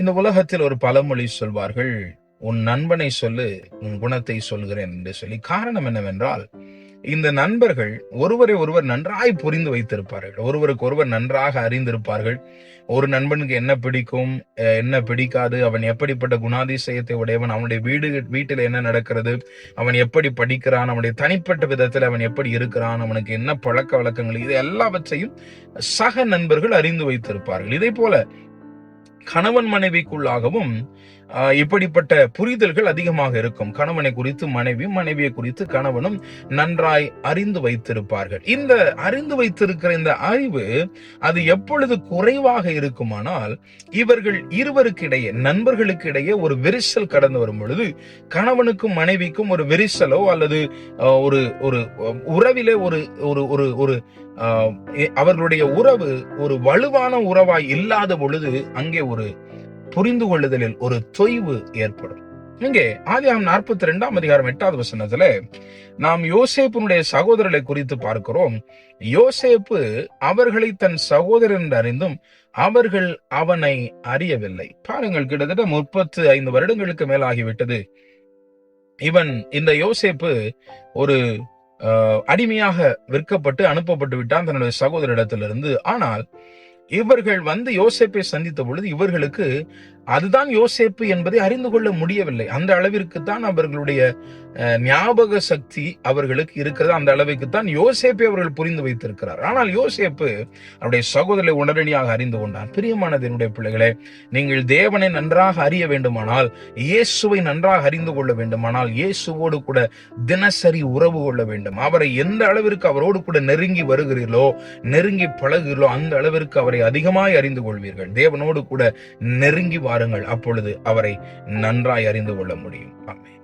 இந்த உலகத்தில் ஒரு பழமொழி சொல்வார்கள், உன் நண்பனை சொல்லு, உன் குணத்தை சொல்கிறேன் என்று சொல்லி. காரணம் என்னவென்றால், இந்த நண்பர்கள் ஒருவரை ஒருவர் நன்றாய் புரிந்து வைத்திருப்பார்கள். ஒருவருக்கு ஒருவர் நன்றாக அறிந்திருப்பார்கள். ஒரு நண்பனுக்கு என்ன பிடிக்கும், என்ன பிடிக்காது, அவன் எப்படிப்பட்ட குணாதிசயத்தை உடையவன், அவனுடைய வீட்டில் என்ன நடக்கிறது, அவன் எப்படி படிக்கிறான், அவனுடைய தனிப்பட்ட விதத்தில் அவன் எப்படி இருக்கிறான், அவனுக்கு என்ன பழக்க வழக்கங்கள், இது எல்லாவற்றையும் சக நண்பர்கள் அறிந்து வைத்திருப்பார்கள். இதே போல கணவன் மனைவிக்குள்ளாகவும் இப்படிப்பட்ட புரிதல்கள் அதிகமாக இருக்கும். கணவனை குறித்து மனைவி, மனைவியை குறித்து கணவனும் நன்றாய் அறிந்து வைத்திருப்பார்கள். இந்த அறிந்து வைத்திருக்கிற இந்த அறிவு அது எப்பொழுது குறைவாக இருக்குமானால், இவர்கள் இருவருக்கு இடையே, நண்பர்களுக்கு இடையே ஒரு விரிசல் கடந்து வரும் பொழுது, கணவனுக்கும் மனைவிக்கும் ஒரு விரிசலோ அல்லது ஒரு ஒரு உறவிலே ஒரு ஒரு ஒரு அவர்களுடைய உறவு ஒரு வலுவான உறவாய் இல்லாத பொழுது அங்கே ஒரு புரிந்து கொள்ளுதலில் ஒரு தொய்வு ஏற்படும். இங்கே ஆதியாகமம் 42 அதிகாரம் 8வது வசனத்துல நாம் யோசேப்பினுடைய சகோதரர்களை குறித்து பார்க்கிறோம். யோசேப்பு அவர்களை தன் சகோதரன் என்று அறிந்தும் அவர்கள் அவனை அறியவில்லை. பாருங்கள், கிட்டத்தட்ட 35 வருடங்களுக்கு மேலாகிவிட்டது. இந்த யோசேப்பு ஒரு அடிமையாக விற்கப்பட்டு அனுப்பப்பட்டு விட்டான் தன்னுடைய சகோதரிடத்திலிருந்து. ஆனால் இவர்கள் வந்து யோசேப்பை சந்தித்த பொழுது இவர்களுக்கு அதுதான் யோசேப்பு என்பதை அறிந்து கொள்ள முடியவில்லை. அந்த அளவிற்கு தான் அவர்களுடைய ஞாபக சக்தி அவர்களுக்கு இருக்கிறது. அந்த அளவுக்கு தான் யோசேப்பை அவர்கள் புரிந்து வைத்திருக்கிறார். ஆனால் யோசேப்பு அவருடைய சகோதரரை உடனடியாக அறிந்து கொண்டான். பிரியமானது என்னுடைய பிள்ளைகளே, நீங்கள் தேவனை நன்றாக அறிய வேண்டுமானால், இயேசுவை நன்றாக அறிந்து கொள்ள வேண்டுமானால், இயேசுவோடு கூட தினசரி உறவு கொள்ள வேண்டும். அவரை எந்த அளவிற்கு அவரோடு கூட நெருங்கி வருகிறீர்களோ, நெருங்கி பழகுகிறீர்களோ, அந்த அளவிற்கு அவரை அதிகமாய் அறிந்து கொள்வீர்கள். தேவனோடு கூட நெருங்கி வாருங்கள், அப்பொழுது அவரை நன்றாய் அறிந்து கொள்ள முடியும். ஆமென்.